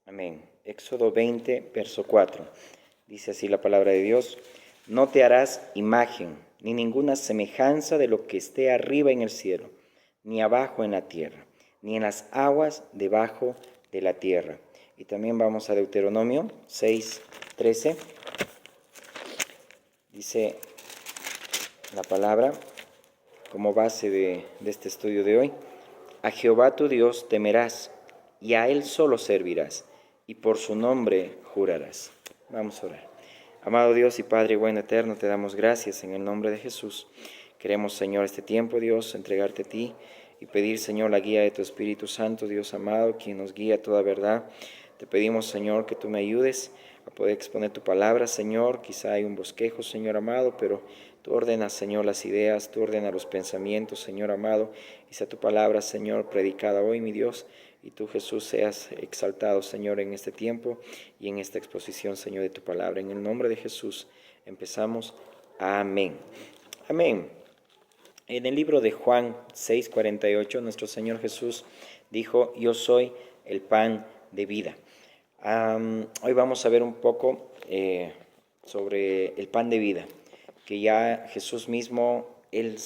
Amén. Éxodo 20, verso 4. Dice así la palabra de Dios: no te harás imagen, ni ninguna semejanza de lo que esté arriba en el cielo, ni abajo en la tierra, ni en las aguas debajo de la tierra. Y también vamos a Deuteronomio 6, 13. Dice la palabra, como base de este estudio de hoy: a Jehová tu Dios temerás, y a Él solo servirás, y por su nombre jurarás. Vamos a orar. Amado Dios y Padre bueno eterno, te damos gracias en el nombre de Jesús. Queremos, Señor, este tiempo, Dios, entregarte a ti y pedir, Señor, la guía de tu Espíritu Santo, Dios amado, quien nos guía a toda verdad. Te pedimos, Señor, que tú me ayudes a poder exponer tu palabra, Señor. Quizá hay un bosquejo, Señor amado, pero tú ordenas, Señor, las ideas, tú ordenas los pensamientos, Señor amado, y sea tu palabra, Señor, predicada hoy, mi Dios, y tú, Jesús, seas exaltado, Señor, en este tiempo y en esta exposición, Señor, de tu palabra. En el nombre de Jesús empezamos. Amén. Amén. En el libro de Juan 6:48, nuestro Señor Jesús dijo: yo soy el pan de vida. Hoy vamos a ver un poco sobre el pan de vida, que ya Jesús mismo, Él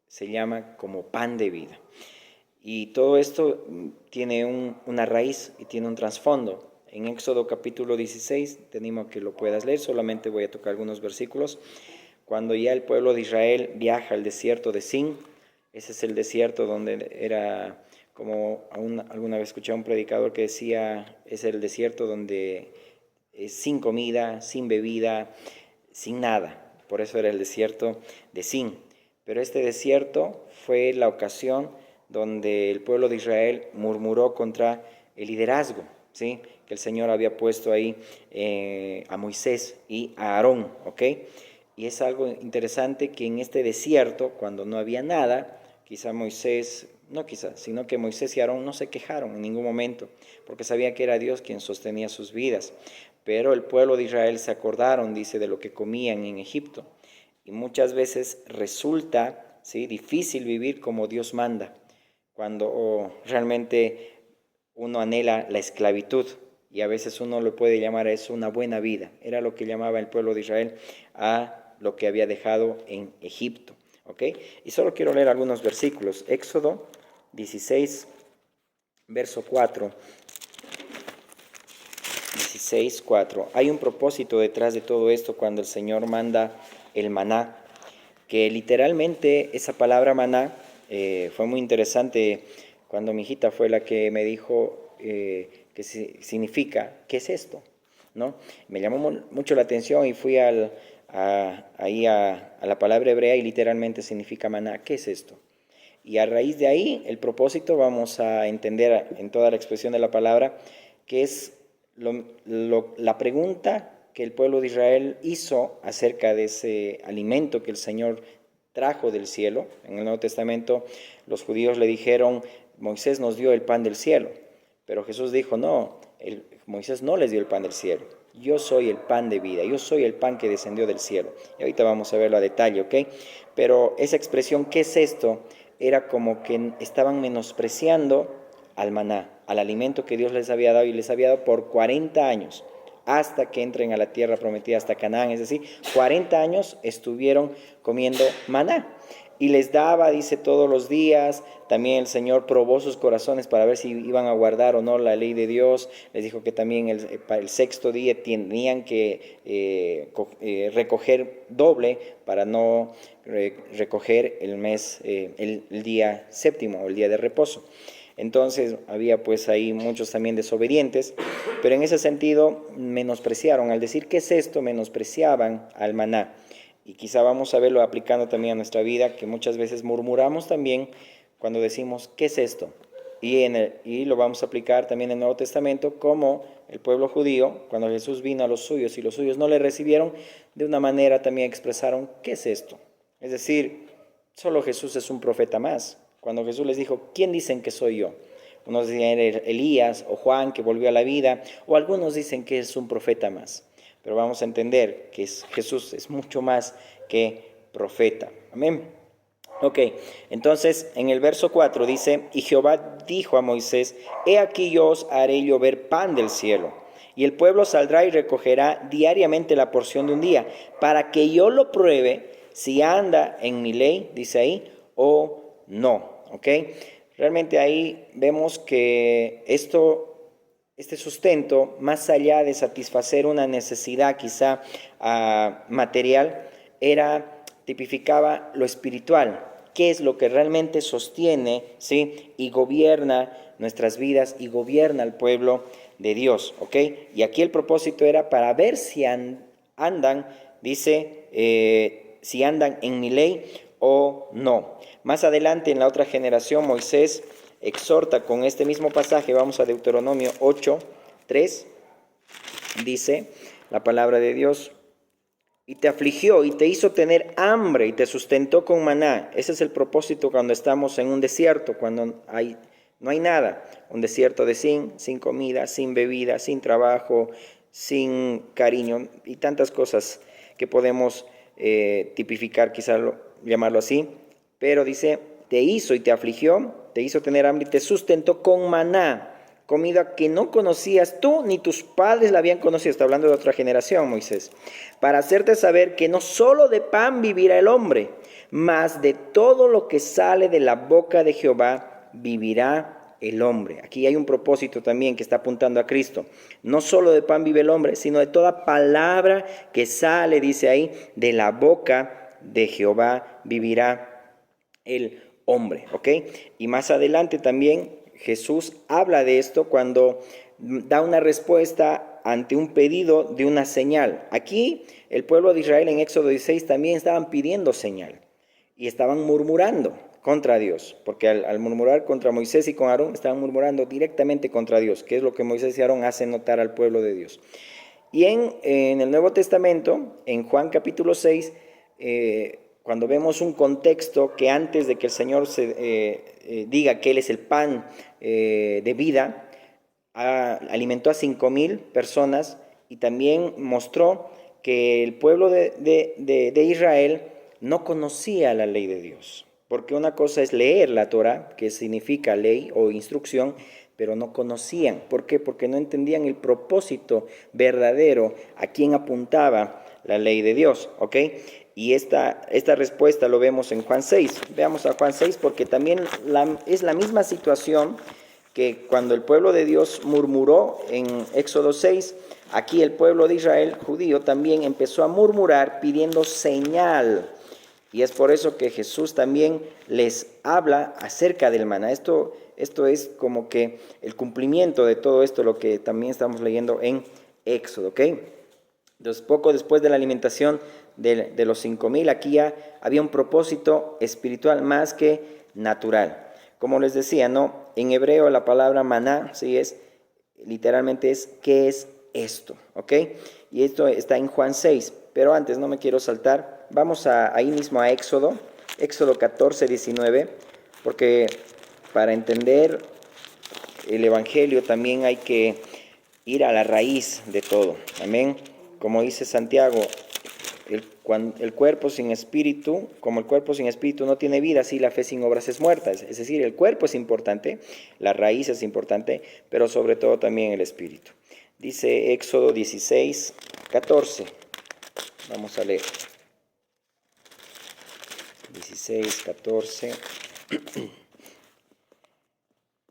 se llama como pan de vida. Y todo esto tiene una raíz y tiene un trasfondo. En Éxodo capítulo 16, te animo a que lo puedas leer, solamente voy a tocar algunos versículos. Cuando ya el pueblo de Israel viaja al desierto de Sin, ese es el desierto donde era, como alguna vez escuché a un predicador que decía, es el desierto donde es sin comida, sin bebida, sin nada. Por eso era el desierto de Sin. Pero este desierto fue la ocasión donde el pueblo de Israel murmuró contra el liderazgo, ¿sí?, que el Señor había puesto ahí a Moisés y a Aarón, ¿ok? Y es algo interesante que en este desierto, cuando no había nada, sino que Moisés y Aarón no se quejaron en ningún momento, porque sabía que era Dios quien sostenía sus vidas. Pero el pueblo de Israel se acordaron, dice, de lo que comían en Egipto. Y muchas veces resulta, ¿sí?, difícil vivir como Dios manda, cuando realmente uno anhela la esclavitud, y a veces uno lo puede llamar a eso una buena vida. Era lo que llamaba el pueblo de Israel a lo que había dejado en Egipto, ¿ok? Y solo quiero leer algunos versículos. Éxodo 16, verso 4. 16, 4. Hay un propósito detrás de todo esto cuando el Señor manda el maná, que literalmente esa palabra maná fue muy interesante cuando mi hijita fue la que me dijo que significa, ¿qué es esto?, ¿no? Me llamó mucho la atención y fui ahí a la palabra hebrea y literalmente significa maná. ¿Qué es esto? Y a raíz de ahí, el propósito, vamos a entender en toda la expresión de la palabra, que es la pregunta que el pueblo de Israel hizo acerca de ese alimento que el Señor trajo del cielo. En el Nuevo Testamento los judíos le dijeron: Moisés nos dio el pan del cielo. Pero Jesús dijo: no, Moisés no les dio el pan del cielo. Yo soy el pan de vida, yo soy el pan que descendió del cielo. Y ahorita vamos a verlo a detalle, ¿ok? Pero esa expresión, ¿qué es esto?, era como que estaban menospreciando al maná, al alimento que Dios les había dado, y les había dado por 40 años, hasta que entren a la tierra prometida, hasta Canaán. Es decir, 40 años estuvieron comiendo maná. Y les daba, dice, todos los días. También el Señor probó sus corazones para ver si iban a guardar o no la ley de Dios. Les dijo que también el sexto día tenían que recoger doble para no recoger el día séptimo, o el día de reposo. Entonces había pues ahí muchos también desobedientes, pero en ese sentido menospreciaron. Al decir ¿qué es esto?, menospreciaban al maná. Y quizá vamos a verlo aplicando también a nuestra vida, que muchas veces murmuramos también cuando decimos ¿qué es esto? Y lo vamos a aplicar también en el Nuevo Testamento, como el pueblo judío, cuando Jesús vino a los suyos y los suyos no le recibieron, de una manera también expresaron ¿qué es esto? Es decir, solo Jesús es un profeta más. Cuando Jesús les dijo: ¿quién dicen que soy yo? Unos dicen Elías o Juan, que volvió a la vida, o algunos dicen que es un profeta más. Pero vamos a entender que Jesús es mucho más que profeta. Amén. Ok, entonces en el verso 4 dice, y Jehová dijo a Moisés, he aquí yo os haré llover pan del cielo, y el pueblo saldrá y recogerá diariamente la porción de un día, para que yo lo pruebe si anda en mi ley, dice ahí, o no. Ok, realmente ahí vemos que este sustento, más allá de satisfacer una necesidad quizá material, tipificaba lo espiritual, qué es lo que realmente sostiene, ¿sí? Y gobierna nuestras vidas y gobierna al pueblo de Dios, ¿ok? Y aquí el propósito era para ver si andan, dice, si andan en mi ley o no. Más adelante en la otra generación Moisés exhorta con este mismo pasaje, vamos a Deuteronomio 8:3, dice la palabra de Dios, y te afligió y te hizo tener hambre y te sustentó con maná. Ese es el propósito cuando estamos en un desierto, cuando no hay nada. Un desierto de sin comida, sin bebida, sin trabajo, sin cariño y tantas cosas que podemos tipificar, quizás llamarlo así. Pero dice, te hizo y te afligió, te hizo tener hambre y te sustentó con maná, comida que no conocías tú ni tus padres la habían conocido. Está hablando de otra generación, Moisés, para hacerte saber que no solo de pan vivirá el hombre, mas de todo lo que sale de la boca de Jehová vivirá el hombre. Aquí hay un propósito también que está apuntando a Cristo. No solo de pan vive el hombre, sino de toda palabra que sale, dice ahí, de la boca de Jehová vivirá el hombre, ¿ok? Y más adelante también Jesús habla de esto cuando da una respuesta ante un pedido de una señal. Aquí el pueblo de Israel en Éxodo 16 también estaban pidiendo señal y estaban murmurando contra Dios, porque al murmurar contra Moisés y con Aarón estaban murmurando directamente contra Dios, que es lo que Moisés y Aarón hacen notar al pueblo de Dios. Y en el Nuevo Testamento, en Juan capítulo 6, cuando vemos un contexto que antes de que el Señor diga que Él es el pan de vida, alimentó a 5,000 personas y también mostró que el pueblo de Israel no conocía la ley de Dios. Porque una cosa es leer la Torah, que significa ley o instrucción, pero no conocían. ¿Por qué? Porque no entendían el propósito verdadero a quién apuntaba la ley de Dios, ¿ok? Y esta respuesta lo vemos en Juan 6. Veamos a Juan 6 porque también es la misma situación que cuando el pueblo de Dios murmuró en Éxodo 6, aquí el pueblo de Israel judío también empezó a murmurar pidiendo señal. Y es por eso que Jesús también les habla acerca del maná. Esto es como que el cumplimiento de todo esto, lo que también estamos leyendo en Éxodo, ¿ok? Entonces, poco después de la alimentación de los 5,000, aquí ya había un propósito espiritual más que natural. Como les decía, ¿no? En hebreo la palabra maná, sí, literalmente es, ¿qué es esto? ¿Ok? Y esto está en Juan 6, pero antes no me quiero saltar. Vamos ahí mismo a Éxodo 14, 19, porque para entender el Evangelio también hay que ir a la raíz de todo. Amén. Como dice Santiago, el cuerpo sin espíritu, como el cuerpo sin espíritu no tiene vida, así la fe sin obras es muerta. Es decir, el cuerpo es importante, la raíz es importante, pero sobre todo también el espíritu. Dice Éxodo 16, 14. Vamos a leer. 16, 14.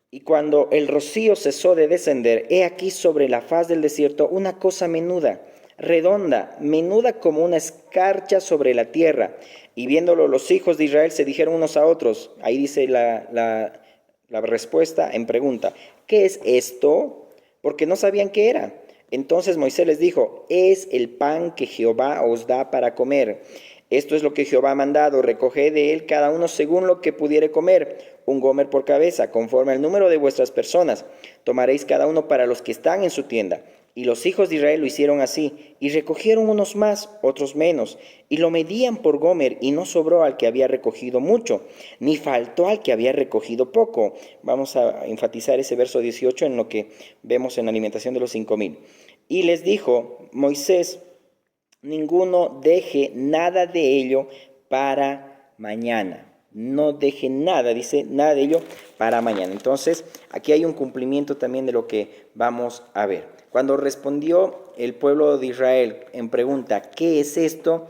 Y cuando el rocío cesó de descender, he aquí sobre la faz del desierto una cosa menuda, redonda, menuda como una escarcha sobre la tierra. Y viéndolo los hijos de Israel se dijeron unos a otros, ahí dice la respuesta en pregunta, ¿qué es esto? Porque no sabían qué era. Entonces Moisés les dijo, es el pan que Jehová os da para comer. Esto es lo que Jehová ha mandado, recoged de él cada uno según lo que pudiere comer, un gomer por cabeza, conforme al número de vuestras personas. Tomaréis cada uno para los que están en su tienda. Y los hijos de Israel lo hicieron así, y recogieron unos más, otros menos, y lo medían por gomer, y no sobró al que había recogido mucho, ni faltó al que había recogido poco. Vamos a enfatizar ese verso 18 en lo que vemos en la alimentación de los 5,000. Y les dijo Moisés, ninguno deje nada de ello para mañana. no deje nada, dice, nada de ello para mañana. Entonces, aquí hay un cumplimiento también de lo que vamos a ver. Cuando respondió el pueblo de Israel en pregunta, ¿qué es esto?,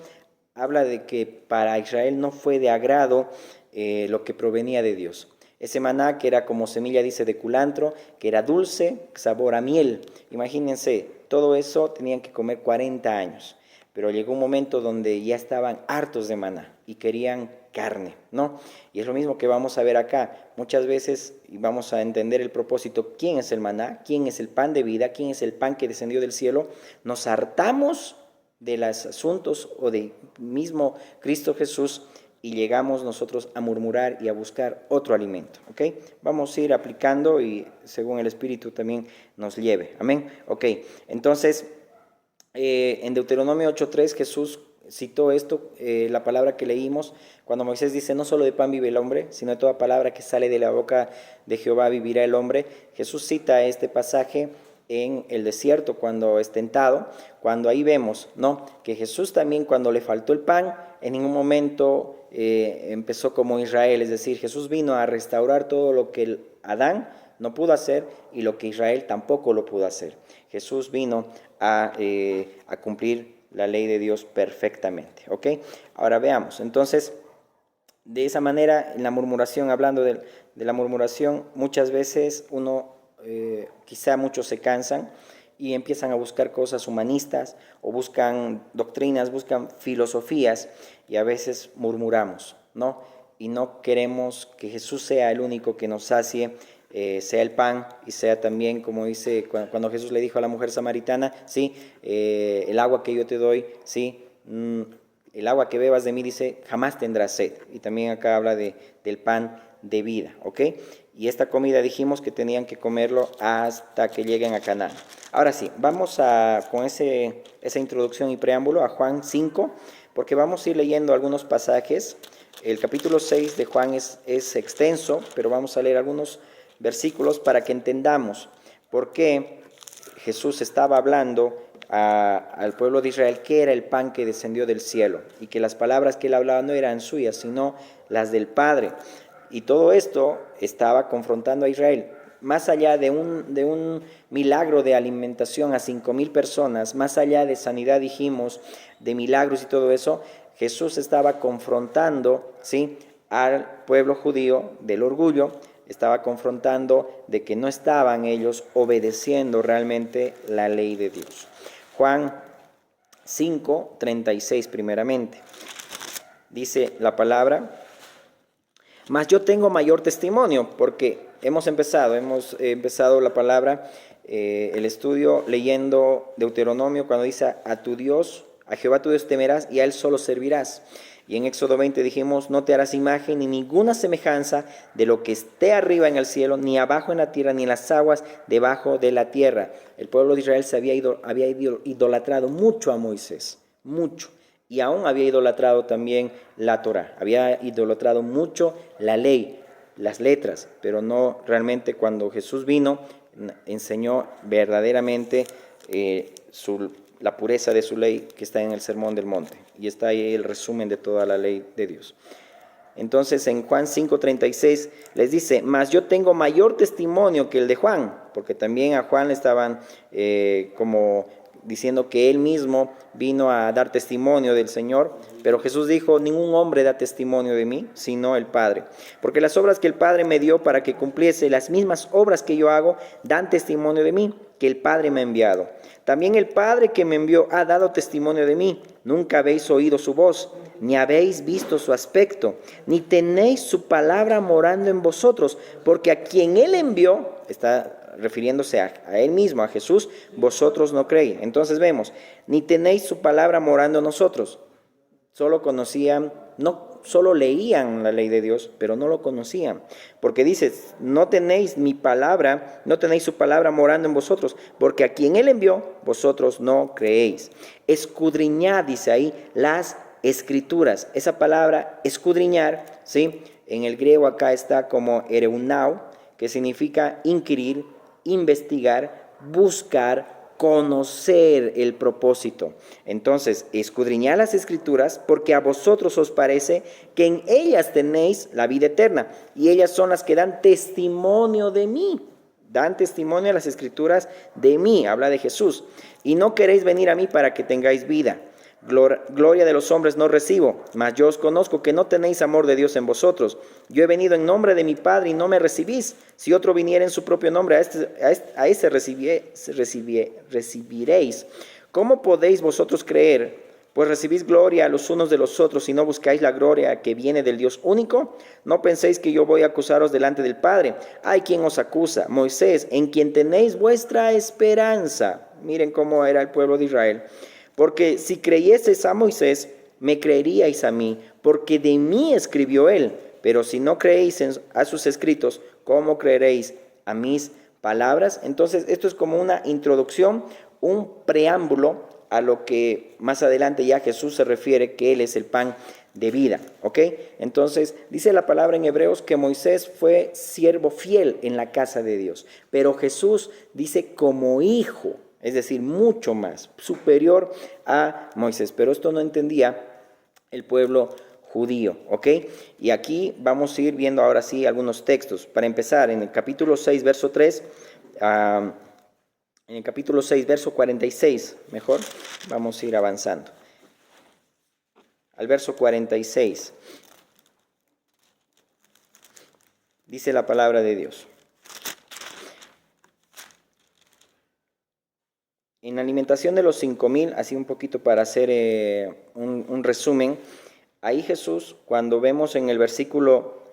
habla de que para Israel no fue de agrado lo que provenía de Dios. Ese maná que era como semilla, dice, de culantro, que era dulce, sabor a miel. Imagínense, todo eso tenían que comer 40 años. Pero llegó un momento donde ya estaban hartos de maná y querían carne, ¿no? Y es lo mismo que vamos a ver acá. Muchas veces vamos a entender el propósito, quién es el maná, quién es el pan de vida, quién es el pan que descendió del cielo. Nos hartamos de los asuntos o de mismo Cristo Jesús y llegamos nosotros a murmurar y a buscar otro alimento, ¿ok? Vamos a ir aplicando y según el Espíritu también nos lleve, amén, ok. Entonces, en Deuteronomio 8:3 Jesús citó esto, la palabra que leímos, cuando Moisés dice, no solo de pan vive el hombre, sino de toda palabra que sale de la boca de Jehová vivirá el hombre. Jesús cita este pasaje en el desierto cuando es tentado, cuando ahí vemos, ¿no?, que Jesús también cuando le faltó el pan, en ningún momento empezó como Israel, es decir, Jesús vino a restaurar todo lo que Adán no pudo hacer y lo que Israel tampoco lo pudo hacer. Jesús vino a cumplir la ley de Dios perfectamente, ¿ok? Ahora veamos, entonces, de esa manera, en la murmuración, hablando de la murmuración, muchas veces quizá muchos se cansan y empiezan a buscar cosas humanistas o buscan doctrinas, buscan filosofías y a veces murmuramos, ¿no? Y no queremos que Jesús sea el único que nos sacie, sea el pan y sea también, como dice cuando Jesús le dijo a la mujer samaritana, sí, el agua que yo te doy, sí, el agua que bebas de mí, dice, jamás tendrás sed. Y también acá habla del pan de vida, ¿ok? Y esta comida dijimos que tenían que comerlo hasta que lleguen a Canaán. Ahora sí, vamos con esa introducción y preámbulo a Juan 5, porque vamos a ir leyendo algunos pasajes. El capítulo 6 de Juan es extenso, pero vamos a leer algunos versículos para que entendamos por qué Jesús estaba hablando al pueblo de Israel que era el pan que descendió del cielo y que las palabras que él hablaba no eran suyas, sino las del Padre. Y todo esto estaba confrontando a Israel. Más allá de un milagro de alimentación a 5,000 personas, más allá de sanidad, dijimos, de milagros y todo eso, Jesús estaba confrontando, ¿sí?, al pueblo judío del orgullo, estaba confrontando de que no estaban ellos obedeciendo realmente la ley de Dios. Juan 5:36 primeramente. Dice la palabra, mas yo tengo mayor testimonio, porque hemos empezado la palabra, el estudio leyendo Deuteronomio cuando dice a tu Dios, a Jehová tu Dios temerás y a él solo servirás. Y en Éxodo 20 dijimos, no te harás imagen ni ninguna semejanza de lo que esté arriba en el cielo, ni abajo en la tierra, ni en las aguas debajo de la tierra. El pueblo de Israel había idolatrado mucho a Moisés, mucho. Y aún había idolatrado también la Torá, había idolatrado mucho la ley, las letras, pero no realmente cuando Jesús vino, enseñó verdaderamente la pureza de su ley que está en el Sermón del Monte. Y está ahí el resumen de toda la ley de Dios. Entonces en Juan 5:36 les dice, mas yo tengo mayor testimonio que el de Juan, porque también a Juan le estaban como diciendo que él mismo vino a dar testimonio del Señor, pero Jesús dijo, ningún hombre da testimonio de mí, sino el Padre. Porque las obras que el Padre me dio para que cumpliese, las mismas obras que yo hago, dan testimonio de mí, que el Padre me ha enviado. También el Padre que me envió ha dado testimonio de mí. Nunca habéis oído su voz, ni habéis visto su aspecto, ni tenéis su palabra morando en vosotros, porque a quien él envió, está refiriéndose a él mismo, a Jesús, vosotros no creéis. Entonces vemos, ni tenéis su palabra morando en nosotros. Solo leían la ley de Dios, pero no lo conocían. Porque dice, no tenéis su palabra morando en vosotros, porque a quien él envió, vosotros no creéis. Escudriñad, dice ahí, las escrituras. Esa palabra, escudriñar, ¿sí?, en el griego acá está como ereunao, que significa inquirir, investigar, buscar, conocer el propósito. Entonces, escudriñad las Escrituras, porque a vosotros os parece que en ellas tenéis la vida eterna, y ellas son las que dan testimonio de mí. Dan testimonio a las Escrituras de mí, habla de Jesús. Y no queréis venir a mí para que tengáis vida. Gloria de los hombres no recibo, mas yo os conozco que no tenéis amor de Dios en vosotros. Yo he venido en nombre de mi Padre y no me recibís. Si otro viniera en su propio nombre, a ese recibiréis. ¿Cómo podéis vosotros creer? Pues recibís gloria a los unos de los otros y no buscáis la gloria que viene del Dios único. No penséis que yo voy a acusaros delante del Padre. Hay quien os acusa, Moisés, en quien tenéis vuestra esperanza. Miren cómo era el pueblo de Israel. Porque si creyeseis a Moisés, me creeríais a mí, porque de mí escribió él. Pero si no creéis a sus escritos, ¿cómo creeréis a mis palabras? Entonces, esto es como una introducción, un preámbulo a lo que más adelante ya Jesús se refiere, que Él es el pan de vida, ¿ok? Entonces, dice la palabra en Hebreos que Moisés fue siervo fiel en la casa de Dios, pero Jesús dice como hijo, es decir, mucho más, superior a Moisés. Pero esto no entendía el pueblo judío, ¿ok? Y aquí vamos a ir viendo ahora sí algunos textos. Para empezar, en el capítulo 6, verso 3, en el capítulo 6, verso 46, mejor, vamos a ir avanzando. Al verso 46, dice la palabra de Dios. En la alimentación de los 5,000, así un poquito para hacer un resumen, ahí Jesús, cuando vemos en el versículo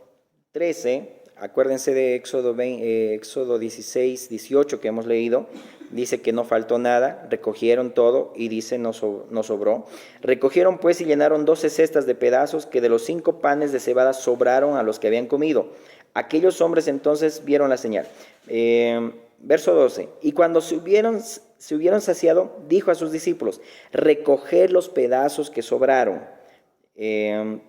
13, acuérdense de Éxodo 16, 18 que hemos leído, dice que no faltó nada, recogieron todo y dice no sobró. Recogieron pues y llenaron 12 cestas de pedazos que de los 5 panes de cebada sobraron a los que habían comido. Aquellos hombres entonces vieron la señal. Verso 12, y cuando se hubieron saciado, dijo a sus discípulos, recoged los pedazos que sobraron,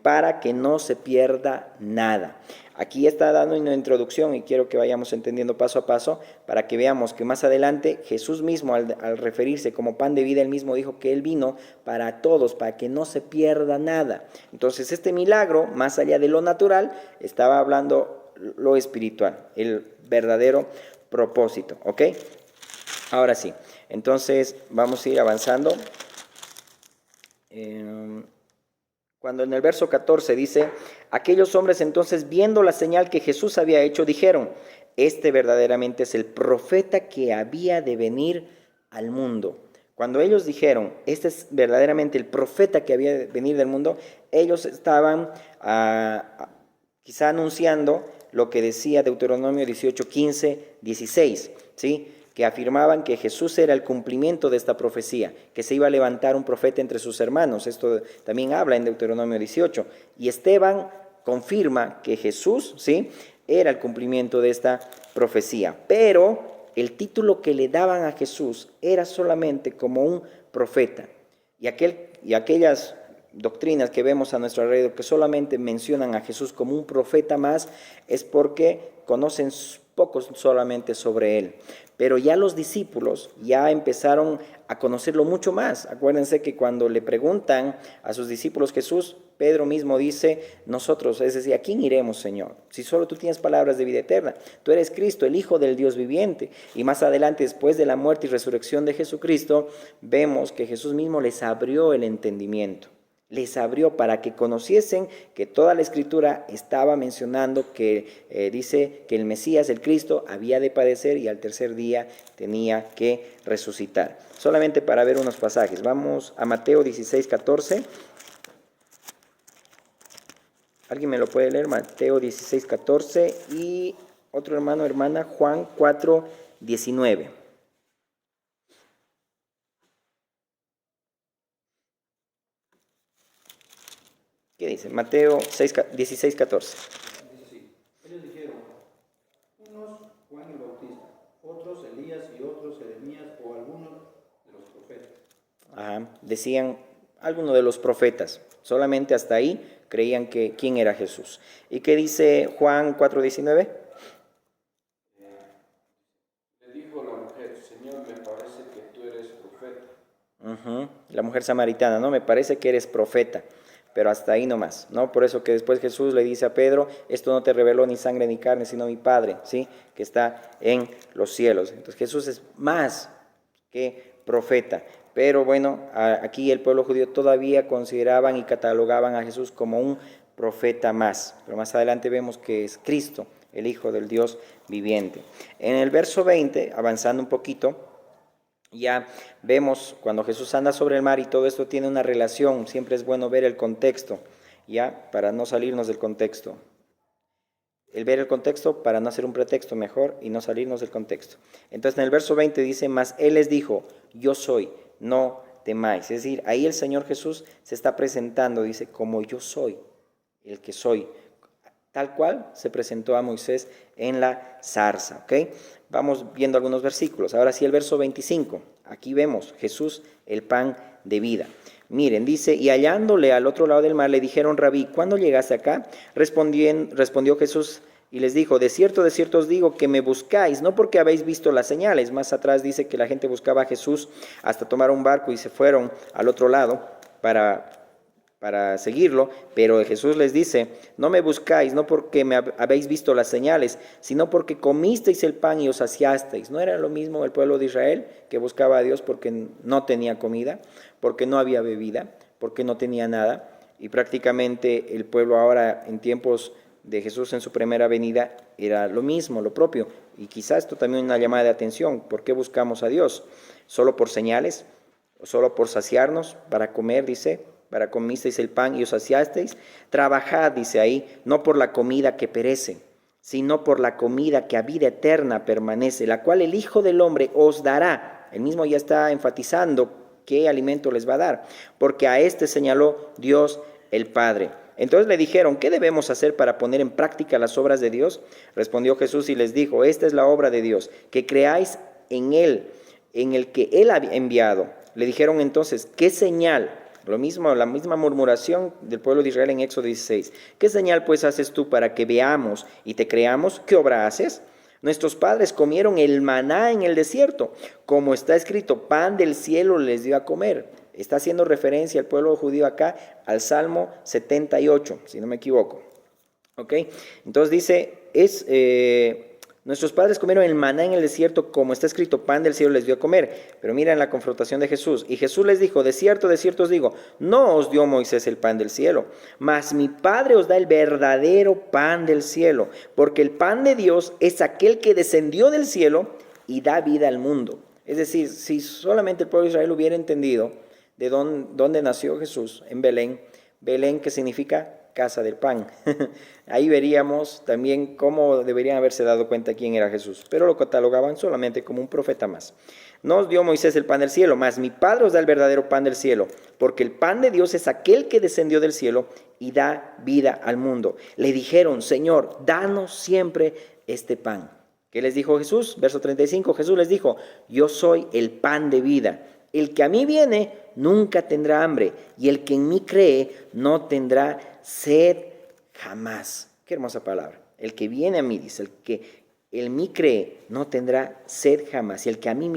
para que no se pierda nada. Aquí está dando una introducción y quiero que vayamos entendiendo paso a paso para que veamos que más adelante Jesús mismo al referirse como pan de vida, él mismo dijo que él vino para todos, para que no se pierda nada. Entonces este milagro, más allá de lo natural, estaba hablando lo espiritual, el verdadero propósito, ¿ok? Ahora sí, entonces vamos a ir avanzando. Cuando en el verso 14 dice, aquellos hombres entonces viendo la señal que Jesús había hecho, dijeron, este verdaderamente es el profeta que había de venir al mundo. Cuando ellos dijeron, este es verdaderamente el profeta que había de venir del mundo, ellos estaban quizá anunciando lo que decía Deuteronomio 18, 15, 16, ¿sí? Que afirmaban que Jesús era el cumplimiento de esta profecía, que se iba a levantar un profeta entre sus hermanos. Esto también habla en Deuteronomio 18. Y Esteban confirma que Jesús, ¿sí?, era el cumplimiento de esta profecía. Pero el título que le daban a Jesús era solamente como un profeta. Y aquellas doctrinas que vemos a nuestro alrededor que solamente mencionan a Jesús como un profeta más, es porque conocen pocos solamente sobre él. Pero ya los discípulos ya empezaron a conocerlo mucho más. Acuérdense que cuando le preguntan a sus discípulos Jesús, Pedro mismo dice, nosotros, es decir, ¿a quién iremos, Señor? Si solo tú tienes palabras de vida eterna. Tú eres Cristo, el Hijo del Dios viviente. Y más adelante, después de la muerte y resurrección de Jesucristo, vemos que Jesús mismo les abrió el entendimiento. Les abrió para que conociesen que toda la Escritura estaba mencionando que dice que el Mesías, el Cristo, había de padecer y al tercer día tenía que resucitar. Solamente para ver unos pasajes. Vamos a Mateo 16, 14. ¿Alguien me lo puede leer? Mateo 16, 14 y otro hermano, hermana, Juan 4, 19. ¿Qué dice? Mateo 16, 14. Dice así, ellos dijeron, unos Juan el Bautista, otros Elías y otros Jeremías o algunos de los profetas. Decían algunos de los profetas, solamente hasta ahí creían que quién era Jesús. ¿Y qué dice Juan 4:19? Le dijo la mujer, Señor, me parece que tú eres La mujer samaritana, ¿no? Me parece que eres profeta, pero hasta ahí nomás, ¿no? Por eso que después Jesús le dice a Pedro, esto no te reveló ni sangre ni carne, sino mi Padre, ¿sí? Que está en los cielos. Entonces Jesús es más que profeta. Pero bueno, aquí el pueblo judío todavía consideraban y catalogaban a Jesús como un profeta más. Pero más adelante vemos que es Cristo, el Hijo del Dios viviente. En el verso 20, avanzando un poquito, ya vemos cuando Jesús anda sobre el mar y todo esto tiene una relación. Siempre es bueno ver el contexto, ya, para no salirnos del contexto. El ver el contexto para no hacer un pretexto mejor y no salirnos del contexto. Entonces en el verso 20 dice, mas Él les dijo, yo soy, no temáis. Es decir, ahí el Señor Jesús se está presentando, dice, como yo soy, el que soy. Tal cual se presentó a Moisés en la zarza, ¿ok? Vamos viendo algunos versículos. Ahora sí, el verso 25. Aquí vemos Jesús, el pan de vida. Miren, dice, y hallándole al otro lado del mar, le dijeron, Rabí, ¿cuándo llegaste acá? Respondió Jesús y les dijo, de cierto os digo que me buscáis, no porque habéis visto las señales. Más atrás dice que la gente buscaba a Jesús hasta tomar un barco y se fueron al otro lado para seguirlo, pero Jesús les dice, no me buscáis, no porque me habéis visto las señales, sino porque comisteis el pan y os saciasteis. ¿No era lo mismo el pueblo de Israel que buscaba a Dios porque no tenía comida, porque no había bebida, porque no tenía nada? Y prácticamente el pueblo ahora en tiempos de Jesús en su primera venida era lo mismo, lo propio. Y quizás esto también es una llamada de atención. ¿Por qué buscamos a Dios? ¿Solo por señales? ¿O solo por saciarnos? Para comer, dice, para comisteis el pan y os saciasteis. Trabajad, dice ahí, no por la comida que perece, sino por la comida que a vida eterna permanece, la cual el Hijo del Hombre os dará. Él mismo ya está enfatizando qué alimento les va a dar, porque a este señaló Dios el Padre. Entonces le dijeron, ¿qué debemos hacer para poner en práctica las obras de Dios? Respondió Jesús y les dijo, esta es la obra de Dios, que creáis en Él, en el que Él ha enviado. Le dijeron entonces, ¿qué señal? Lo mismo, la misma murmuración del pueblo de Israel en Éxodo 16. ¿Qué señal pues haces tú para que veamos y te creamos? ¿Qué obra haces? Nuestros padres comieron el maná en el desierto, como está escrito, pan del cielo les dio a comer. Está haciendo referencia el pueblo judío acá al Salmo 78, si no me equivoco. ¿Ok? Entonces dice, nuestros padres comieron el maná en el desierto, como está escrito, pan del cielo les dio a comer. Pero miren la confrontación de Jesús. Y Jesús les dijo, de cierto os digo, no os dio Moisés el pan del cielo, mas mi Padre os da el verdadero pan del cielo, porque el pan de Dios es aquel que descendió del cielo y da vida al mundo. Es decir, si solamente el pueblo de Israel hubiera entendido de dónde nació Jesús, en Belén, que significa casa del pan. Ahí veríamos también cómo deberían haberse dado cuenta quién era Jesús, pero lo catalogaban solamente como un profeta más. No os dio Moisés el pan del cielo, mas mi Padre os da el verdadero pan del cielo, porque el pan de Dios es aquel que descendió del cielo y da vida al mundo. Le dijeron, Señor, danos siempre este pan. ¿Qué les dijo Jesús? Verso 35, Jesús les dijo, yo soy el pan de vida. El que a mí viene nunca tendrá hambre, y el que en mí cree no tendrá sed jamás. Qué hermosa palabra. El que viene a mí, dice, el que en mí cree no tendrá sed jamás, y el que a mí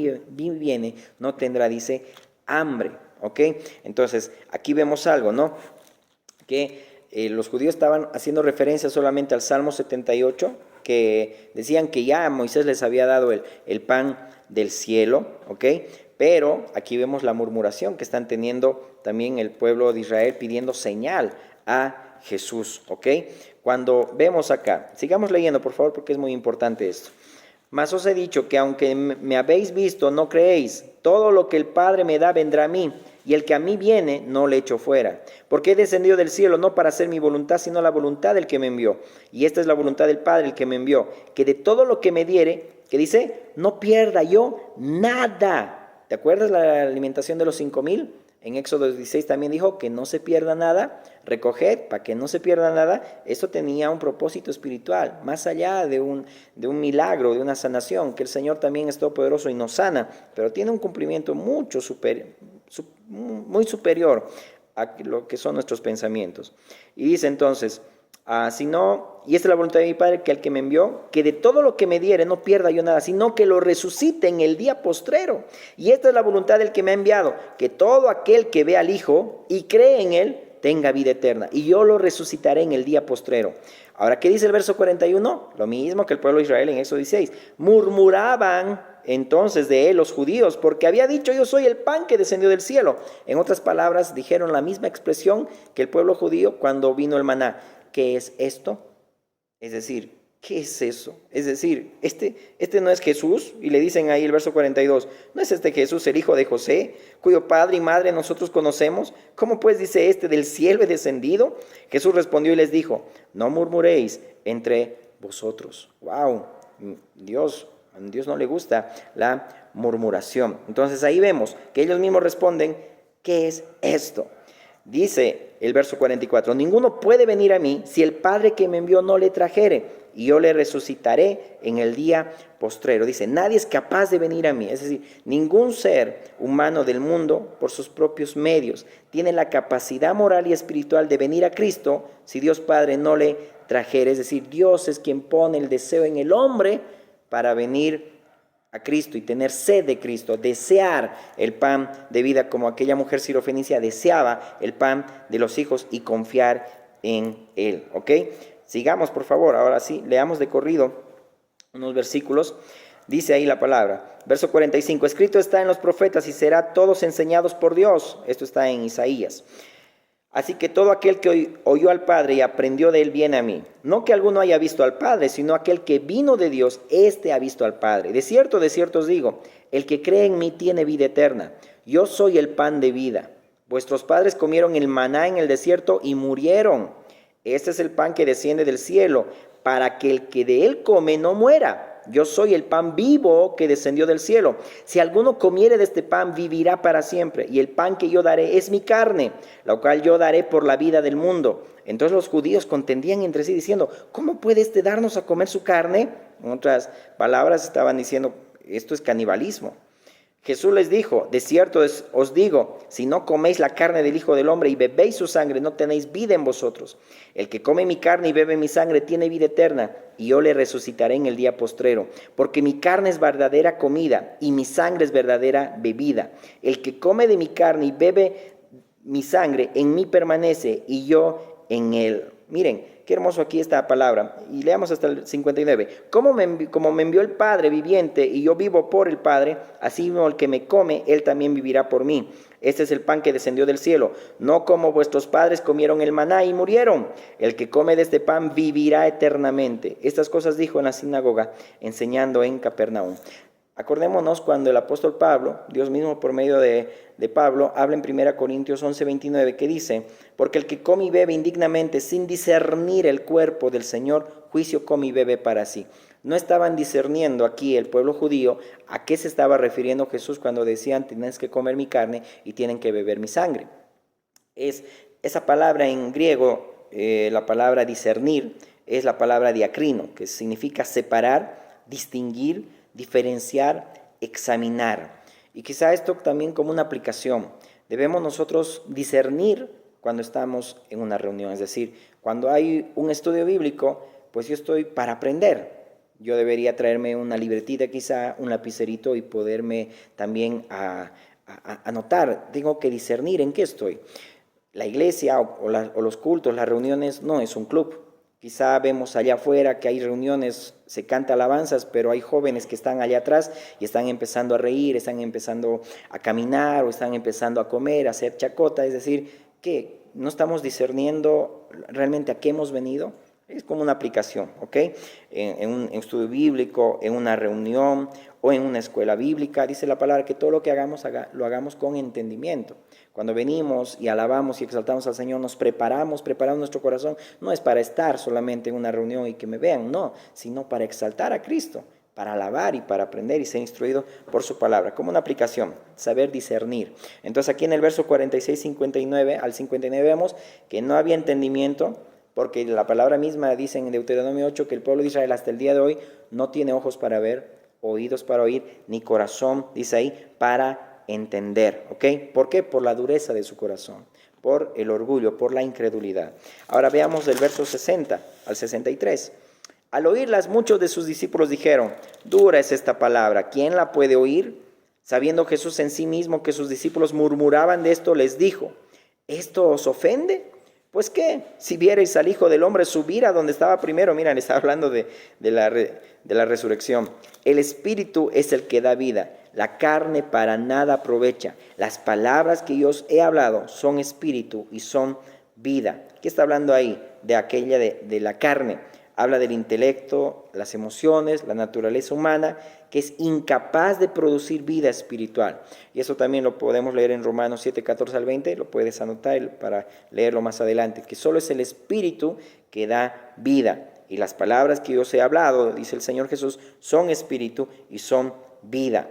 viene no tendrá, dice, hambre. ¿Ok? Entonces, aquí vemos algo, ¿no? Que los judíos estaban haciendo referencia solamente al Salmo 78, que decían que ya Moisés les había dado el pan del cielo, ¿ok? Pero aquí vemos la murmuración que están teniendo también el pueblo de Israel pidiendo señal a Jesús, ¿ok? Cuando vemos acá, sigamos leyendo por favor porque es muy importante esto. Mas os he dicho que aunque me habéis visto, no creéis. Todo lo que el Padre me da vendrá a mí, y el que a mí viene no le echo fuera. Porque he descendido del cielo no para hacer mi voluntad, sino la voluntad del que me envió. Y esta es la voluntad del Padre, el que me envió, que de todo lo que me diere, que dice, no pierda yo nada. ¿Te acuerdas la alimentación de los 5,000? En Éxodo 16 también dijo que no se pierda nada, recoged para que no se pierda nada. Eso tenía un propósito espiritual, más allá de un milagro, de una sanación, que el Señor también es todopoderoso y nos sana, pero tiene un cumplimiento muy superior a lo que son nuestros pensamientos. Y dice entonces, Sino, y esta es la voluntad de mi Padre, que al que me envió, que de todo lo que me diere no pierda yo nada, sino que lo resucite en el día postrero. Y esta es la voluntad del que me ha enviado, que todo aquel que ve al Hijo y cree en Él, tenga vida eterna, y yo lo resucitaré en el día postrero. Ahora, ¿qué dice el verso 41? Lo mismo que el pueblo de Israel en Éxodo 16. Murmuraban entonces de él los judíos, porque había dicho: yo soy el pan que descendió del cielo. En otras palabras, dijeron la misma expresión que el pueblo judío cuando vino el maná. ¿Qué es esto? Es decir, ¿qué es eso? Es decir, este no es Jesús. Y le dicen ahí el verso 42, ¿no es este Jesús el hijo de José, cuyo padre y madre nosotros conocemos? ¿Cómo pues dice del cielo he descendido? Jesús respondió y les dijo: no murmuréis entre vosotros. ¡Wow! A Dios no le gusta la murmuración. Entonces ahí vemos que ellos mismos responden: ¿qué es esto? Dice el verso 44, ninguno puede venir a mí si el Padre que me envió no le trajere, y yo le resucitaré en el día postrero. Dice, nadie es capaz de venir a mí. Es decir, ningún ser humano del mundo, por sus propios medios, tiene la capacidad moral y espiritual de venir a Cristo si Dios Padre no le trajere. Es decir, Dios es quien pone el deseo en el hombre para venir a Cristo y tener sed de Cristo, desear el pan de vida, como aquella mujer sirofenicia deseaba el pan de los hijos y confiar en Él. ¿Ok? Sigamos, por favor. Ahora sí, leamos de corrido unos versículos. Dice ahí la palabra, verso 45, escrito está en los profetas y será todos enseñados por Dios. Esto está en Isaías. Así que todo aquel que oyó al Padre y aprendió de él viene a mí. No que alguno haya visto al Padre, sino aquel que vino de Dios, éste ha visto al Padre. De cierto os digo, el que cree en mí tiene vida eterna. Yo soy el pan de vida. Vuestros padres comieron el maná en el desierto y murieron. Este es el pan que desciende del cielo, para que el que de él come no muera. Yo soy el pan vivo que descendió del cielo. Si alguno comiere de este pan, vivirá para siempre. Y el pan que yo daré es mi carne, la cual yo daré por la vida del mundo. Entonces los judíos contendían entre sí diciendo, ¿cómo puede darnos a comer su carne? En otras palabras estaban diciendo, esto es canibalismo. Jesús les dijo, de cierto os digo, si no coméis la carne del Hijo del Hombre y bebéis su sangre, no tenéis vida en vosotros. El que come mi carne y bebe mi sangre tiene vida eterna, y yo le resucitaré en el día postrero. Porque mi carne es verdadera comida, y mi sangre es verdadera bebida. El que come de mi carne y bebe mi sangre, en mí permanece, y yo en él. Miren, qué hermoso aquí esta palabra. Y leamos hasta el 59. Como me envió el Padre viviente y yo vivo por el Padre, así mismo el que me come, él también vivirá por mí. Este es el pan que descendió del cielo. No como vuestros padres comieron el maná y murieron. El que come de este pan vivirá eternamente. Estas cosas dijo en la sinagoga, enseñando en Capernaum. Acordémonos cuando el apóstol Pablo, Dios mismo por medio de Pablo, habla en 1 Corintios 11:29, que dice, porque el que come y bebe indignamente sin discernir el cuerpo del Señor, juicio come y bebe para sí. No estaban discerniendo aquí el pueblo judío a qué se estaba refiriendo Jesús cuando decían, tienes que comer mi carne y tienen que beber mi sangre. Esa palabra en griego, la palabra discernir, es la palabra diacrino, que significa separar, distinguir, diferenciar, examinar. Y quizá esto también como una aplicación. Debemos nosotros discernir cuando estamos en una reunión. Es decir, cuando hay un estudio bíblico, pues yo estoy para aprender. Yo debería traerme una libretita quizá, un lapicerito y poderme también anotar. Tengo que discernir en qué estoy. La iglesia o los cultos, las reuniones, no es un club. Quizá vemos allá afuera que hay reuniones, se canta alabanzas, pero hay jóvenes que están allá atrás y están empezando a reír, están empezando a caminar o están empezando a comer, a hacer chacota. Es decir, que no estamos discerniendo realmente a qué hemos venido. Es como una aplicación, ¿ok? En un estudio bíblico, en una reunión o en una escuela bíblica, dice la palabra que todo lo que hagamos, lo hagamos con entendimiento. Cuando venimos y alabamos y exaltamos al Señor, nos preparamos nuestro corazón, no es para estar solamente en una reunión y que me vean, no, sino para exaltar a Cristo, para alabar y para aprender y ser instruido por su palabra, como una aplicación, saber discernir. Entonces aquí en el verso 46, 59 al 59 vemos que no había entendimiento, porque la palabra misma dice en Deuteronomio 8 que el pueblo de Israel hasta el día de hoy no tiene ojos para ver, oídos para oír, ni corazón, dice ahí, para entender, ¿ok? ¿Por qué? Por la dureza de su corazón, por el orgullo, por la incredulidad. Ahora veamos del verso 60 al 63. Al oírlas, muchos de sus discípulos dijeron: dura es esta palabra, ¿quién la puede oír? Sabiendo Jesús en sí mismo que sus discípulos murmuraban de esto, les dijo: ¿esto os ofende? Pues qué, si vierais al Hijo del Hombre subir a donde estaba primero. Mira, le está hablando de la resurrección. El Espíritu es el que da vida, la carne para nada aprovecha. Las palabras que yo os he hablado son espíritu y son vida. ¿Qué está hablando ahí? De aquella de la carne. Habla del intelecto, las emociones, la naturaleza humana, que es incapaz de producir vida espiritual. Y eso también lo podemos leer en Romanos 7, 14 al 20, lo puedes anotar para leerlo más adelante, que solo es el Espíritu que da vida. Y las palabras que yo os he hablado, dice el Señor Jesús, son espíritu y son vida.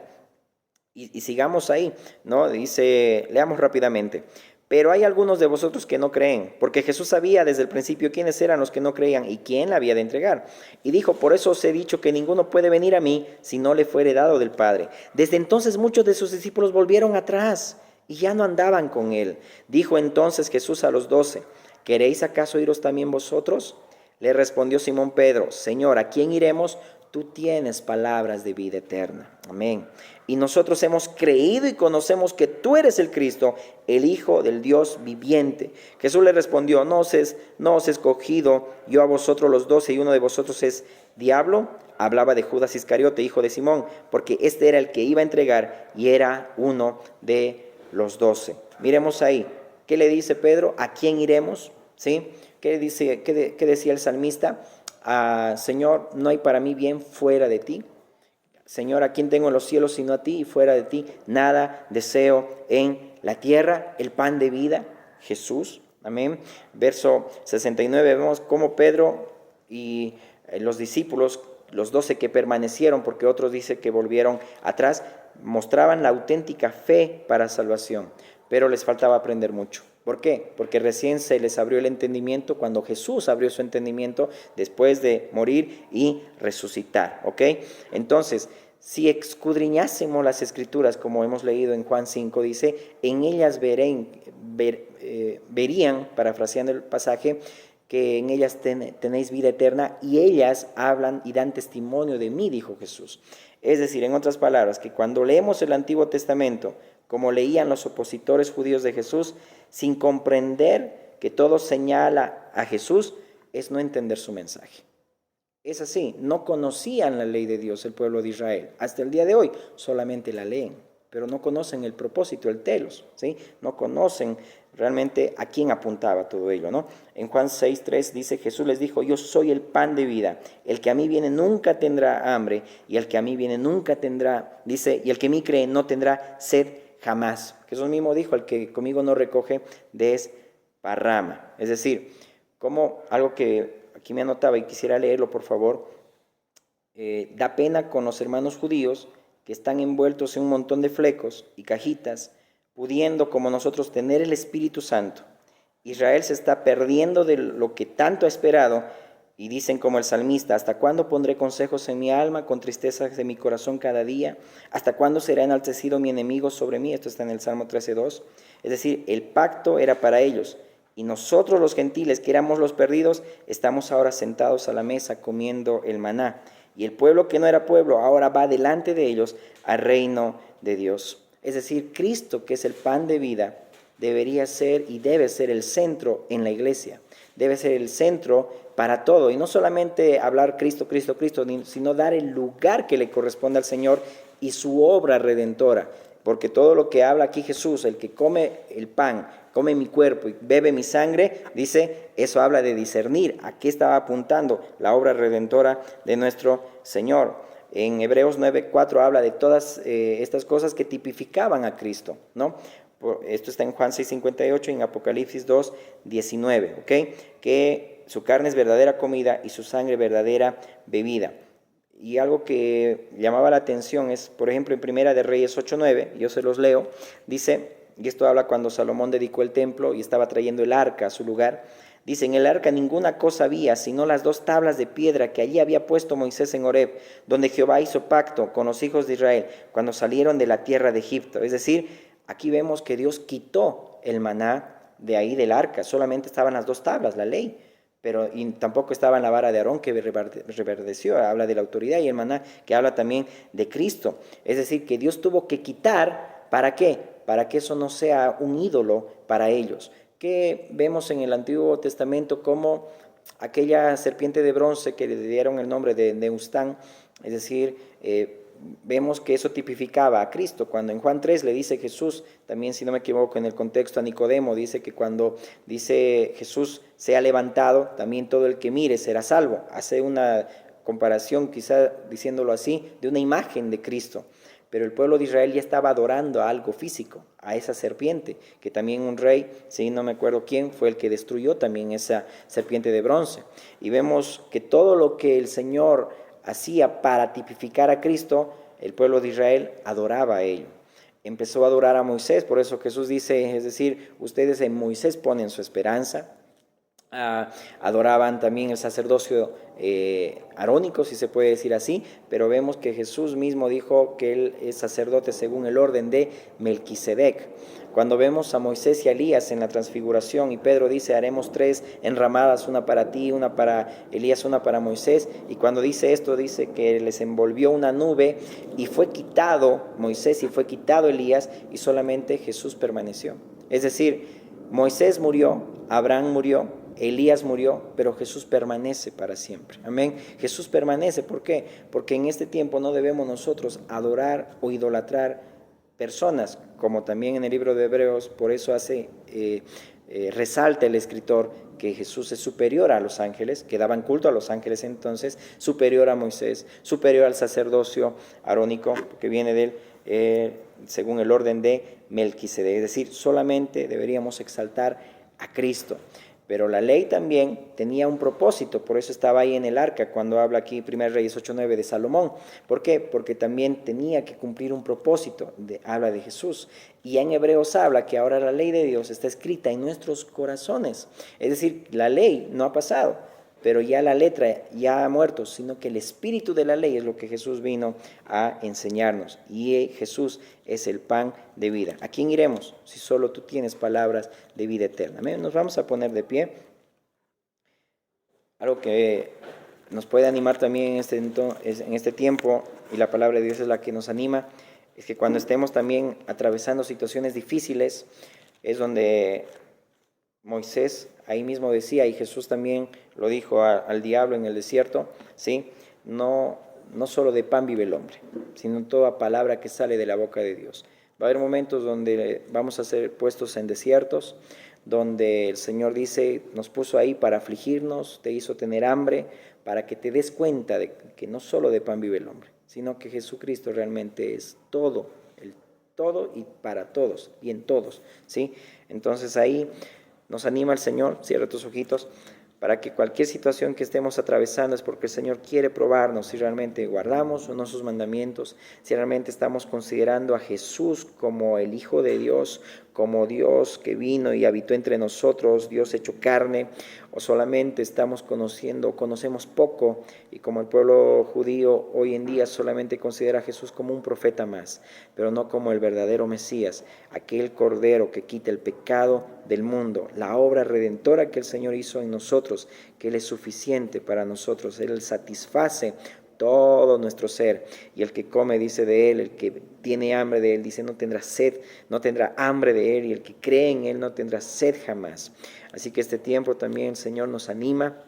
Y sigamos ahí, ¿no? Dice, leamos rápidamente. Pero hay algunos de vosotros que no creen, porque Jesús sabía desde el principio quiénes eran los que no creían y quién la había de entregar. Y dijo: por eso os he dicho que ninguno puede venir a mí si no le fuere dado del Padre. Desde entonces muchos de sus discípulos volvieron atrás y ya no andaban con él. Dijo entonces Jesús a los 12: ¿queréis acaso iros también vosotros? Le respondió Simón Pedro: Señor, ¿a quién iremos? Tú tienes palabras de vida eterna. Amén. Y nosotros hemos creído y conocemos que tú eres el Cristo, el Hijo del Dios viviente. Jesús le respondió: no os he escogido yo a vosotros los 12 y uno de vosotros es diablo. Hablaba de Judas Iscariote, hijo de Simón, porque este era el que iba a entregar y era uno de los 12. Miremos ahí. ¿Qué le dice Pedro? ¿A quién iremos? ¿Sí? ¿Qué decía el salmista? Señor, no hay para mí bien fuera de ti. Señor, ¿a quién tengo en los cielos sino a ti? Y fuera de ti nada deseo en la tierra. El pan de vida, Jesús. Amén. Verso 69, vemos cómo Pedro y los discípulos, los 12 que permanecieron, porque otros dicen que volvieron atrás, mostraban la auténtica fe para salvación, pero les faltaba aprender mucho. ¿Por qué? Porque recién se les abrió el entendimiento cuando Jesús abrió su entendimiento después de morir y resucitar. ¿Ok? Entonces, si escudriñásemos las Escrituras, como hemos leído en Juan 5, dice: en ellas verían, parafraseando el pasaje, que en ellas tenéis vida eterna y ellas hablan y dan testimonio de mí, dijo Jesús. Es decir, en otras palabras, que cuando leemos el Antiguo Testamento, como leían los opositores judíos de Jesús, sin comprender que todo señala a Jesús, es no entender su mensaje. Es así, no conocían la ley de Dios el pueblo de Israel. Hasta el día de hoy solamente la leen, pero no conocen el propósito, el telos, ¿sí? No conocen realmente a quién apuntaba todo ello, ¿no? En Juan 6:3 dice: Jesús les dijo: yo soy el pan de vida, el que a mí viene nunca tendrá hambre, y el que a mí viene nunca tendrá, dice, y el que en mí cree no tendrá sed jamás. Jesús mismo dijo: el que conmigo no recoge desparrama. Es decir, como algo que aquí me anotaba y quisiera leerlo, por favor, da pena con los hermanos judíos que están envueltos en un montón de flecos y cajitas, pudiendo como nosotros tener el Espíritu Santo. Israel se está perdiendo de lo que tanto ha esperado, y dicen como el salmista: ¿hasta cuándo pondré consejos en mi alma, con tristezas de mi corazón cada día? ¿Hasta cuándo será enaltecido mi enemigo sobre mí? Esto está en el Salmo 13:2. Es decir, el pacto era para ellos, y nosotros los gentiles, que éramos los perdidos, estamos ahora sentados a la mesa comiendo el maná. Y el pueblo que no era pueblo ahora va delante de ellos al reino de Dios. Es decir, Cristo, que es el pan de vida, debería ser y debe ser el centro en la iglesia. Debe ser el centro para todo. Y no solamente hablar Cristo, Cristo, Cristo, sino dar el lugar que le corresponde al Señor y su obra redentora. Porque todo lo que habla aquí Jesús, el que come el pan, come mi cuerpo y bebe mi sangre, dice, eso habla de discernir. ¿A qué estaba apuntando? La obra redentora de nuestro Señor. En Hebreos 9:4 habla de todas estas cosas que tipificaban a Cristo, ¿no? Esto está en Juan 6:58 y en Apocalipsis 2:19, ¿ok? Que su carne es verdadera comida y su sangre verdadera bebida. Y algo que llamaba la atención es, por ejemplo, en Primera de Reyes 8:9, yo se los leo, dice, y esto habla cuando Salomón dedicó el templo y estaba trayendo el arca a su lugar. Dice: en el arca ninguna cosa había, sino las 2 tablas de piedra que allí había puesto Moisés en Horeb, donde Jehová hizo pacto con los hijos de Israel cuando salieron de la tierra de Egipto. Es decir, aquí vemos que Dios quitó el maná de ahí del arca, solamente estaban las 2 tablas, la ley, pero y tampoco estaba en la vara de Aarón que reverdeció, habla de la autoridad, y el maná que habla también de Cristo. Es decir, que Dios tuvo que quitar, ¿para qué? Para que eso no sea un ídolo para ellos. Que vemos en el Antiguo Testamento como aquella serpiente de bronce que le dieron el nombre de Neustán, es decir, vemos que eso tipificaba a Cristo. Cuando en Juan 3 le dice Jesús, también si no me equivoco en el contexto a Nicodemo, dice que cuando dice Jesús sea levantado, también todo el que mire será salvo. Hace una comparación, quizá diciéndolo así, de una imagen de Cristo. Pero el pueblo de Israel ya estaba adorando a algo físico, a esa serpiente, que también un rey, sí, no me acuerdo quién, fue el que destruyó también esa serpiente de bronce. Y vemos que todo lo que el Señor hacía para tipificar a Cristo, el pueblo de Israel adoraba a ello. Empezó a adorar a Moisés, por eso Jesús dice, es decir, ustedes en Moisés ponen su esperanza. Adoraban también el sacerdocio arónico, si se puede decir así, pero vemos que Jesús mismo dijo que él es sacerdote según el orden de Melquisedec. Cuando vemos a Moisés y a Elías en la transfiguración y Pedro dice haremos 3 enramadas, una para ti, una para Elías, una para Moisés, y cuando dice esto dice que les envolvió una nube y fue quitado Moisés y fue quitado Elías y solamente Jesús permaneció. Es decir, Moisés murió, Abraham murió, Elías murió, pero Jesús permanece para siempre. Amén. Jesús permanece, ¿por qué? Porque en este tiempo no debemos nosotros adorar o idolatrar personas, como también en el libro de Hebreos, por eso resalta el escritor que Jesús es superior a los ángeles, que daban culto a los ángeles entonces, superior a Moisés, superior al sacerdocio arónico, que viene de él, según el orden de Melquisedec. Es decir, solamente deberíamos exaltar a Cristo. Pero la ley también tenía un propósito, por eso estaba ahí en el arca cuando habla aquí 1 Reyes 8:9 de Salomón. ¿Por qué? Porque también tenía que cumplir un propósito, habla de Jesús. Y en Hebreos habla que ahora la ley de Dios está escrita en nuestros corazones. Es decir, la ley no ha pasado, pero ya la letra ya ha muerto, sino que el espíritu de la ley es lo que Jesús vino a enseñarnos. Y Jesús es el pan de vida. ¿A quién iremos si solo tú tienes palabras de vida eterna? Nos vamos a poner de pie. Algo que nos puede animar también en este tiempo, y la palabra de Dios es la que nos anima, es que cuando estemos también atravesando situaciones difíciles, es donde Moisés ahí mismo decía, y Jesús también lo dijo al diablo en el desierto, ¿sí? No solo de pan vive el hombre, sino toda palabra que sale de la boca de Dios. Va a haber momentos donde vamos a ser puestos en desiertos, donde el Señor dice, nos puso ahí para afligirnos, te hizo tener hambre, para que te des cuenta de que no solo de pan vive el hombre, sino que Jesucristo realmente es todo, el todo y para todos, y en todos, ¿sí? Entonces ahí nos anima el Señor, cierra tus ojitos, para que cualquier situación que estemos atravesando es porque el Señor quiere probarnos si realmente guardamos o no sus mandamientos, si realmente estamos considerando a Jesús como el Hijo de Dios, como Dios que vino y habitó entre nosotros, Dios hecho carne, o solamente estamos conocemos poco, y como el pueblo judío hoy en día solamente considera a Jesús como un profeta más, pero no como el verdadero Mesías, aquel Cordero que quita el pecado del mundo, la obra redentora que el Señor hizo en nosotros, que Él es suficiente para nosotros, Él satisface todo nuestro ser, y el que come dice de Él, el que tiene hambre de Él dice no tendrá sed, no tendrá hambre de Él, y el que cree en Él no tendrá sed jamás. Así que este tiempo también el Señor nos anima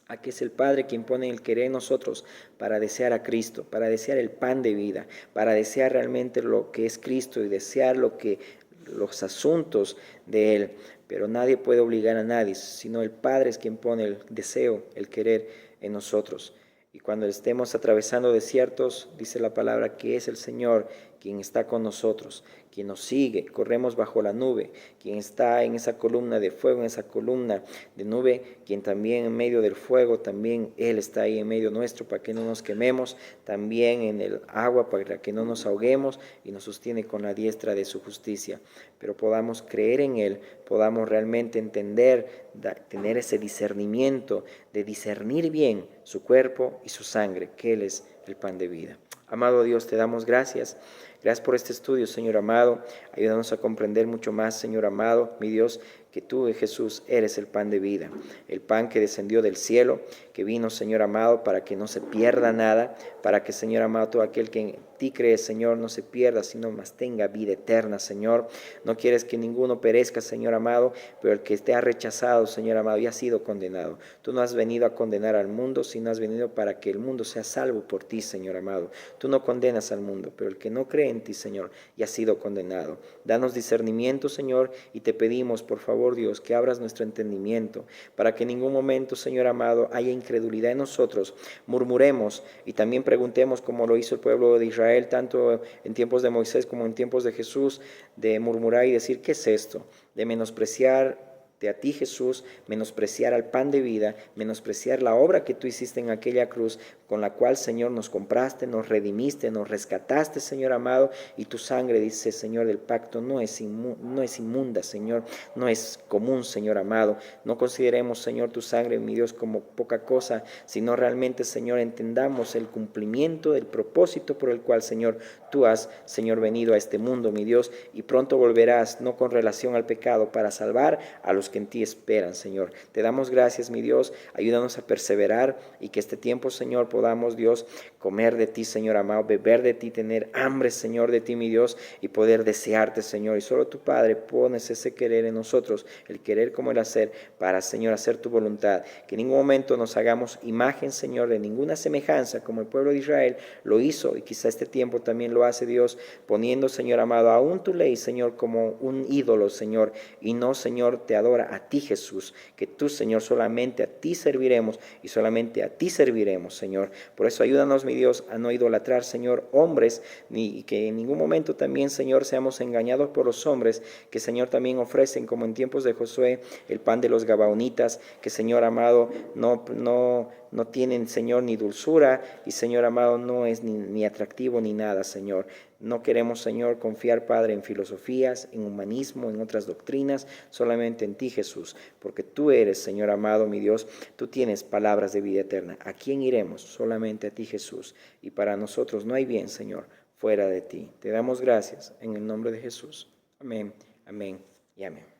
a que es el Padre quien pone el querer en nosotros para desear a Cristo, para desear el pan de vida, para desear realmente lo que es Cristo y desear los asuntos de Él. Pero nadie puede obligar a nadie, sino el Padre es quien pone el deseo, el querer en nosotros. Y cuando estemos atravesando desiertos, dice la palabra que es el Señor quien está con nosotros, quien nos sigue, corremos bajo la nube, quien está en esa columna de fuego, en esa columna de nube, quien también en medio del fuego, también Él está ahí en medio nuestro para que no nos quememos, también en el agua para que no nos ahoguemos y nos sostiene con la diestra de su justicia. Pero podamos creer en Él, podamos realmente entender, tener ese discernimiento de discernir bien su cuerpo y su sangre, que Él es el pan de vida. Amado Dios, te damos gracias. Gracias por este estudio, Señor amado. Ayúdanos a comprender mucho más, Señor amado, mi Dios, que tú, Jesús, eres el pan de vida, el pan que descendió del cielo, que vino, Señor amado, para que no se pierda nada, para que, Señor amado, todo aquel que en ti cree, Señor, no se pierda, sino más tenga vida eterna, Señor. No quieres que ninguno perezca, Señor amado, pero el que te ha rechazado, Señor amado, ya ha sido condenado. Tú no has venido a condenar al mundo, sino has venido para que el mundo sea salvo por ti, Señor amado. Tú no condenas al mundo, pero el que no cree en ti, Señor, ya ha sido condenado. Danos discernimiento, Señor, y te pedimos, por favor, Dios, que abras nuestro entendimiento, para que en ningún momento, Señor amado, haya incredulidad en nosotros, murmuremos y también preguntemos, como lo hizo el pueblo de Israel, tanto en tiempos de Moisés como en tiempos de Jesús, de murmurar y decir, ¿qué es esto? De menospreciarte a ti, Jesús, menospreciar al pan de vida, menospreciar la obra que tú hiciste en aquella cruz, con la cual, Señor, nos compraste, nos redimiste, nos rescataste, Señor amado, y tu sangre, dice, Señor, del pacto no es inmunda, Señor, no es común, Señor amado. No consideremos, Señor, tu sangre, mi Dios, como poca cosa, sino realmente, Señor, entendamos el cumplimiento del propósito por el cual, Señor, tú has, Señor, venido a este mundo, mi Dios, y pronto volverás, no con relación al pecado, para salvar a los que en ti esperan, Señor. Te damos gracias, mi Dios, ayúdanos a perseverar y que este tiempo, Señor, podamos, Dios, comer de ti, Señor amado, beber de ti, tener hambre, Señor, de ti, mi Dios, y poder desearte, Señor. Y solo tu Padre pones ese querer en nosotros, el querer como el hacer, para, Señor, hacer tu voluntad. Que en ningún momento nos hagamos imagen, Señor, de ninguna semejanza, como el pueblo de Israel lo hizo, y quizá este tiempo también lo hace, Dios, poniendo, Señor amado, aún tu ley, Señor, como un ídolo, Señor, y no, Señor, te adora a ti, Jesús, que tú, Señor, solamente a ti serviremos y solamente a ti serviremos, Señor. Por eso ayúdanos, mi Dios, a no idolatrar, Señor, hombres, ni que en ningún momento también, Señor, seamos engañados por los hombres que, Señor, también ofrecen, como en tiempos de Josué, el pan de los gabaonitas, que, Señor amado, no tienen, Señor, ni dulzura, y, Señor amado, no es ni atractivo ni nada, Señor. No queremos, Señor, confiar, Padre, en filosofías, en humanismo, en otras doctrinas, solamente en ti, Jesús, porque tú eres, Señor amado, mi Dios, tú tienes palabras de vida eterna. ¿A quién iremos? Solamente a ti, Jesús, y para nosotros no hay bien, Señor, fuera de ti. Te damos gracias en el nombre de Jesús. Amén, amén y amén.